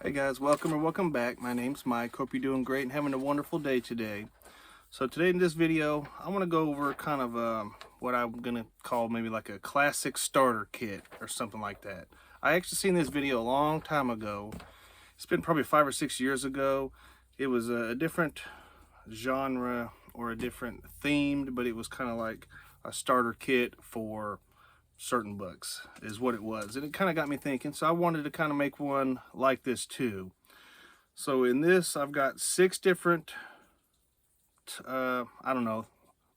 Hey guys, welcome or welcome back. My name's Mike. Hope you're doing great and having a wonderful day today. So today in this video, I want to go over kind of what I'm going to call maybe like a classic starter kit or something like that. I actually seen this video a long time ago. It's been probably 5 or 6 years ago. It was a different genre or a different themed, but it was kind of like a starter kit for certain books is what it was, and it kind of got me thinking, so I wanted to kind of make one like this too. So in this I've got 6 different I don't know,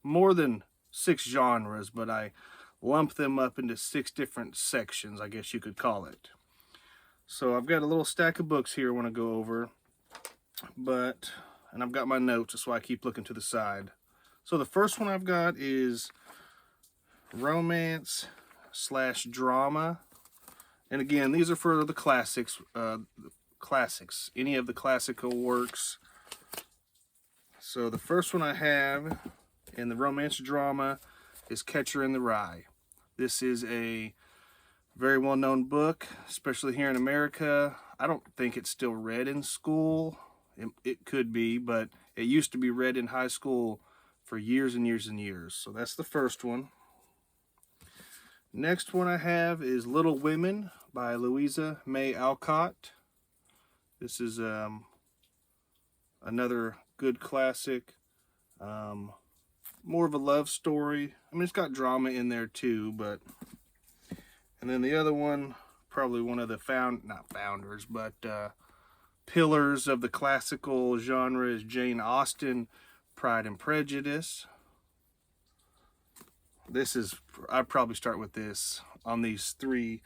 more than 6 genres, but I lump them up into 6 different sections, I guess you could call it. So I've got a little stack of books here I want to go over, and I've got my notes, that's why I keep looking to the side. So the first one I've got is romance / drama, and again, these are for the classics, any of the classical works. So the first one I have in the romance drama is Catcher in the Rye. This is a very well-known book, especially here in America. I don't think it's still read in school. It could be, but it used to be read in high school for years and years and years. So that's the first one. Next one I have is Little Women by Louisa May Alcott. This is another good classic, more of a love story. I mean, it's got drama in there too, but... And then the other one, probably one of the pillars of the classical genre, is Jane Austen, Pride and Prejudice. I'd probably start with this on these 3.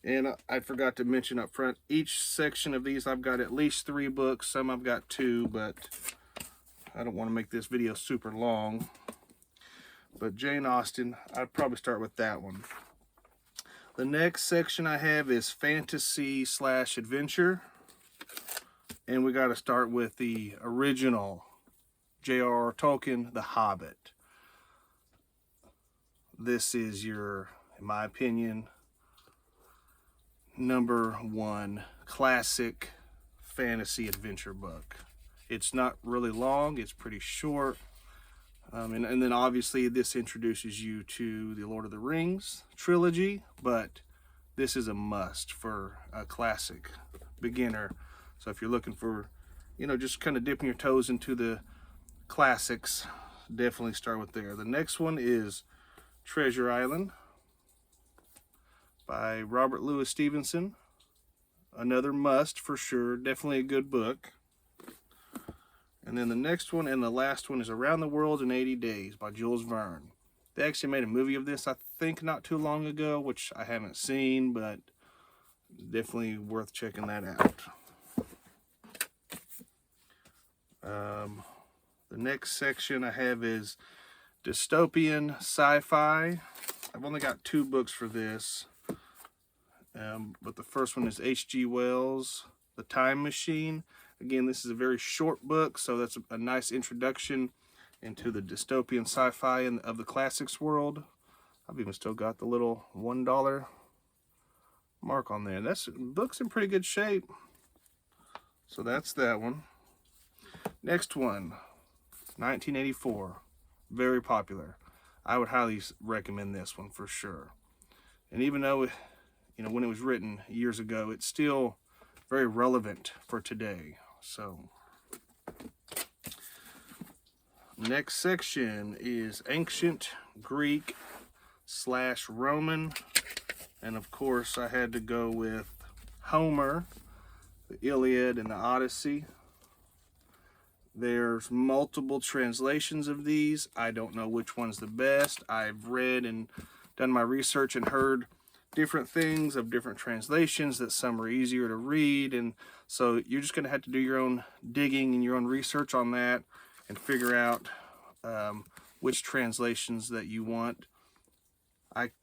And I forgot to mention up front, each section of these I've got at least 3 books. Some I've got 2, but I don't want to make this video super long. But Jane Austen, I'd probably start with that one. The next section I have is fantasy / adventure. And we got to start with the original J.R.R. Tolkien, The Hobbit. This is your, in my opinion, #1 classic fantasy adventure book. It's not really long, it's pretty short. And then obviously this introduces you to the Lord of the Rings trilogy, but this is a must for a classic beginner. So if you're looking for, just kind of dipping your toes into the classics, definitely start with there. The next one is Treasure Island by Robert Louis Stevenson. Another must for sure, definitely a good book. And then the next one and the last one is Around the World in 80 Days by Jules Verne. They actually made a movie of this, I think, not too long ago, which I haven't seen, but definitely worth checking that out. The next section I have is Dystopian Sci-Fi. I've only got 2 books for this, but the first one is H.G. Wells' The Time Machine. Again, this is a very short book, so that's a nice introduction into the dystopian sci-fi of the classics world. I've even still got the little $1 mark on there. The book's in pretty good shape. So that's that one. Next one, 1984. Very popular. I would highly recommend this one for sure. And even though, when it was written years ago, it's still very relevant for today. So, next section is Ancient Greek / Roman. And of course, I had to go with Homer, the Iliad and the Odyssey. There's multiple translations of these. I don't know which one's the best. I've read and done my research and heard different things of different translations, that some are easier to read, and so you're just going to have to do your own digging and your own research on that and figure out which translations that you want.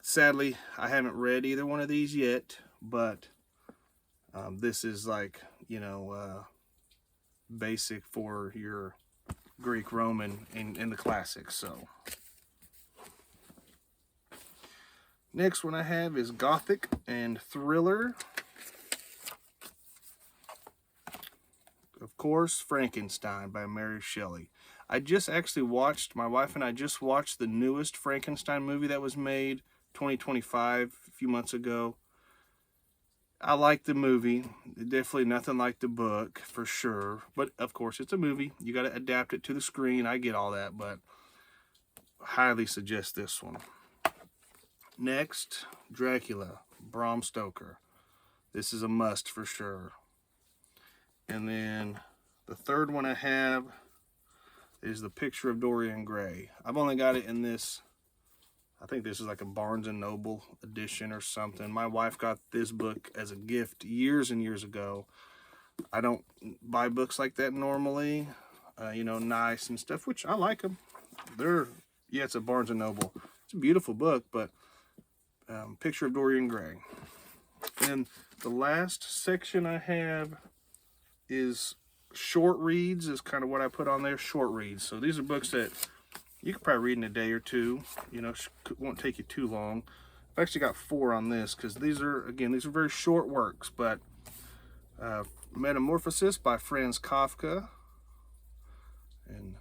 Sadly, I haven't read either one of these yet, but this is like, basic for your Greek, Roman, and the classics. So next one I have is Gothic and Thriller. of course, Frankenstein by Mary Shelley. I just actually watched, my wife and I just watched the newest Frankenstein movie that was made, 2025, a few months ago. I like the movie. Definitely nothing like the book, for sure. But, of course, it's a movie. You got to adapt it to the screen. I get all that, but highly suggest this one. Next, Dracula, Bram Stoker. This is a must for sure. And then the third one I have is The Picture of Dorian Gray. I've only got it in this, I think this is like a Barnes & Noble edition or something. My wife got this book as a gift years and years ago. I don't buy books like that normally, you know, nice and stuff, which I like them. Yeah, it's a Barnes & Noble. It's a beautiful book, but Picture of Dorian Gray. And the last section I have is short reads, is kind of what I put on there, short reads. So these are books that you could probably read in a day or two, you know, won't take you too long. I've actually got 4 on this because these are very short works, but Metamorphosis by Franz Kafka, and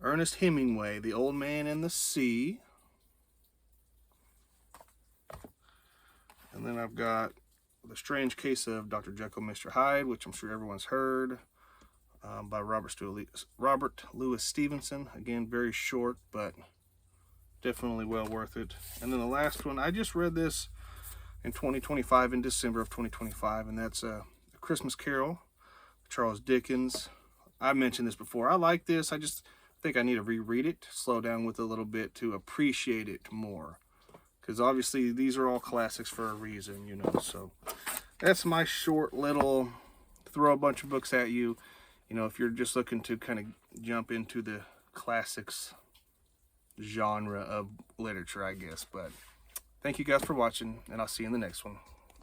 Ernest Hemingway, The Old Man and the Sea. And then I've got The Strange Case of Dr. Jekyll, Mr. Hyde, which I'm sure everyone's heard, by Robert Louis Stevenson. Again, very short, but definitely well worth it. And then the last one, I just read this in 2025, in December of 2025, and that's A Christmas Carol, Charles Dickens. I mentioned this before. I like this. I just think I need to reread it, slow down with it a little bit to appreciate it more. Because obviously these are all classics for a reason, you know. So that's my short little throw a bunch of books at you. You know, if you're just looking to kind of jump into the classics genre of literature, I guess. But thank you guys for watching, and I'll see you in the next one.